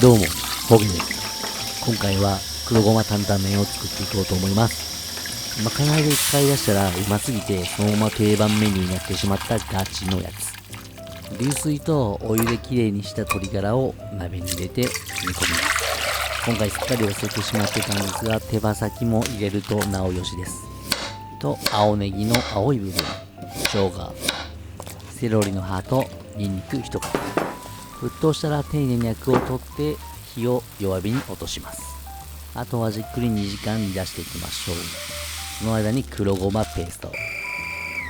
どうも、ホゲです。今回は黒ごま担々麺を作っていこうと思います。まかないで使い出したらうますぎてそのまま定番メニューになってしまったガチのやつ。流水とお湯できれいにした鶏ガラを鍋に入れて煮込みます。今回すっかり忘れてしまってたんですが、手羽先も入れるとなおよしです。と青ネギの青い部分、生姜、セロリの葉とニンニク1かけ。沸騰したら丁寧にアクを取って火を弱火に落とします。あとはじっくり2時間煮出していきましょう。その間に黒ごまペースト、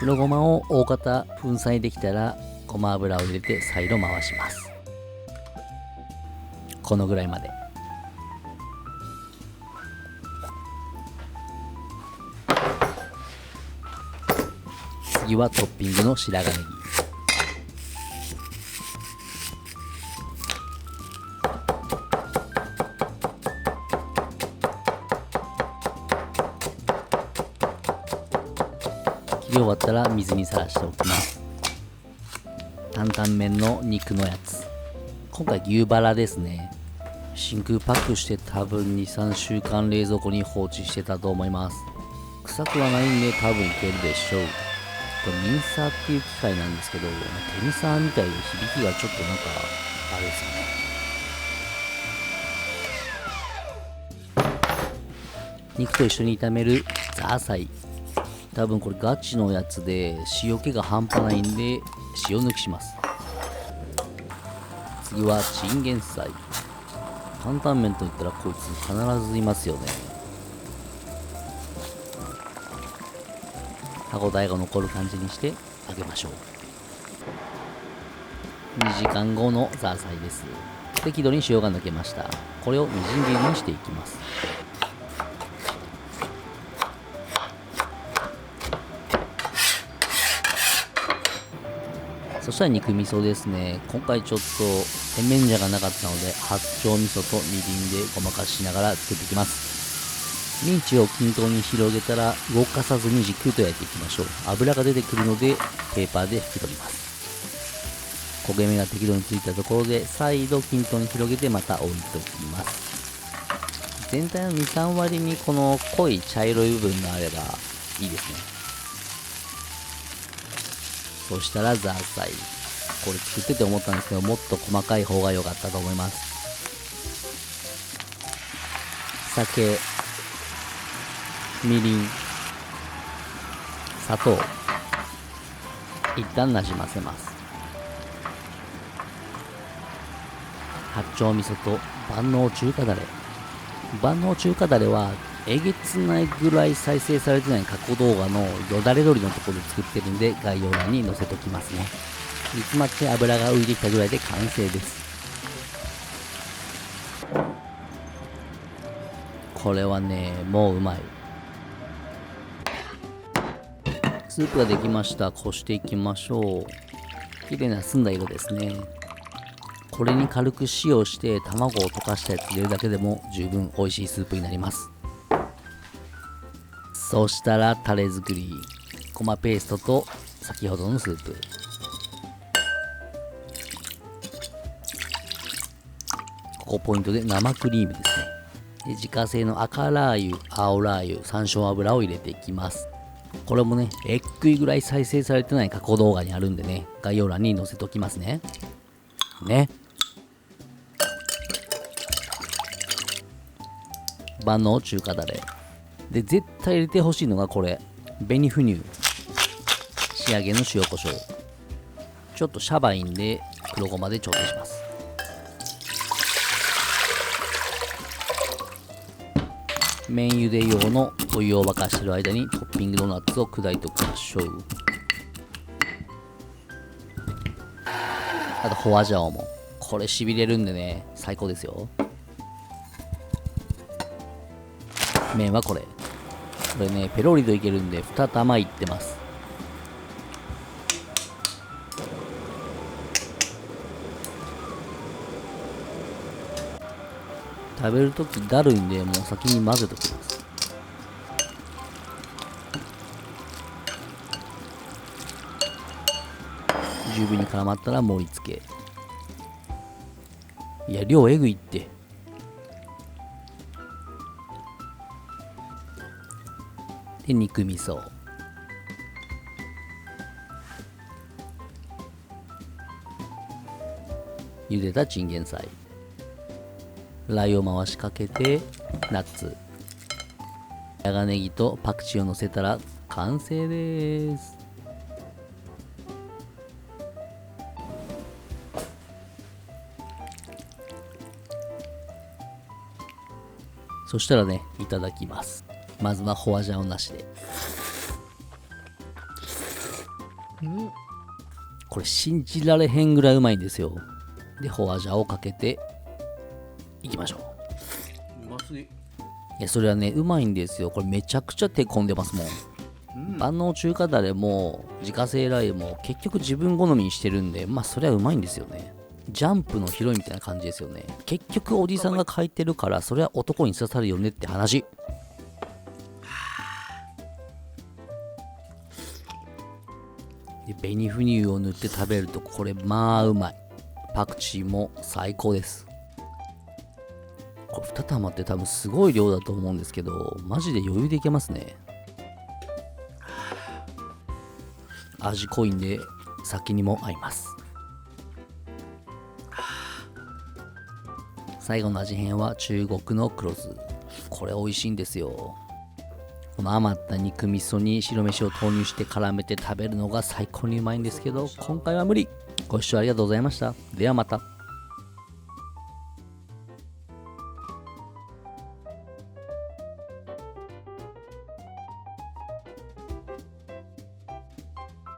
黒ごまを大方粉砕できたらごま油を入れて再度回します。このぐらいまで。次はトッピングの白髪ネギ、切り終わったら水にさらしておきます。担々麺の肉のやつ、今回牛バラですね。真空パックして多分 2,3 週間冷蔵庫に放置してたと思います。臭くはないんで多分いけるでしょう。これミンサーっていう機械なんですけど、テニサーみたいで響きがちょっとなんかあれですね。肉と一緒に炒めるザーサイ、多分これガチのやつで塩気が半端ないんで塩抜きします。次はチンゲン菜。担々麺といったらこいつ必ずいますよね。歯ごたえが残る感じにして揚げましょう。2時間後のザーサイです。適度に塩が抜けました。これをみじん切りにしていきます。そしたら肉味噌ですね。今回ちょっと甜麺醤がなかったので八丁味噌とみりんでごまかしながら作っていきます。ミンチを均等に広げたら動かさずにじっくりと焼いていきましょう。油が出てくるのでペーパーで拭き取ります。焦げ目が適度についたところで再度均等に広げてまた置いておきます。全体の 2,3 割にこの濃い茶色い部分があればいいですね。そしたらザーサイ、これ作ってて思ったんですけど、もっと細かい方が良かったと思います。酒、みりん、砂糖、一旦なじませます。八丁味噌と万能中華だれ。万能中華だれはえげつないぐらい再生されてない過去動画のよだれ鶏のところで作ってるんで概要欄に載せときますね。煮詰まって油が浮いてきたぐらいで完成です。これはね、もううまい。スープができました。こしていきましょう。綺麗な澄んだ色ですね。これに軽く塩して卵を溶かしたやつ入れるだけでも十分美味しいスープになります。そしたらタレ作り、ごまペーストと先ほどのスープ、ここポイントで生クリームですね。で自家製の赤ラー油、青ラー油、山椒油を入れていきます。これもね、えっくいぐらい再生されてない過去動画にあるんでね、概要欄に載せときますね。万能中華だれで絶対入れてほしいのがこれ、紅腐乳、仕上げの塩コショウ、ちょっとシャバいんで黒ごまで調整します。麺茹で用のお湯を沸かしてる間にトッピングのナッツを砕いておきましょう。あとホワジャオも、これしびれるんでね、最高ですよ。麺はこれね、ペロリといけるんで2玉いってます。食べるときだるいんでもう先に混ぜときます。十分に絡まったら盛り付け、いや、量えぐいって。で、肉味噌。茹でたチンゲン菜。ラー油を回しかけて、ナッツ。長ネギとパクチーをのせたら完成です。そしたらね、いただきます。まずはホワジャオなしで。これ信じられへんぐらいうまいんですよ。で、ホワジャオをかけていきましょう。うますぎ。いや、それはね、うまいんですよ。これめちゃくちゃ手込んでますもん。万能中華だれも自家製ラー油も結局自分好みにしてるんで、まあそれはうまいんですよね。ジャンプのヒロインみたいな感じですよね。結局おじさんが書いてるから、それは男に刺さるよねって話。で、紅フ乳を塗って食べるとこれまあうまい。パクチーも最高です。これ2玉って多分すごい量だと思うんですけど、マジで余裕でいけますね。味濃いんで酒にも合います。最後の味変は中国の黒酢。これ美味しいんですよ。この余った肉味噌に白飯を投入して絡めて食べるのが最高にうまいんですけど、今回は無理。ご視聴ありがとうございました。ではまた。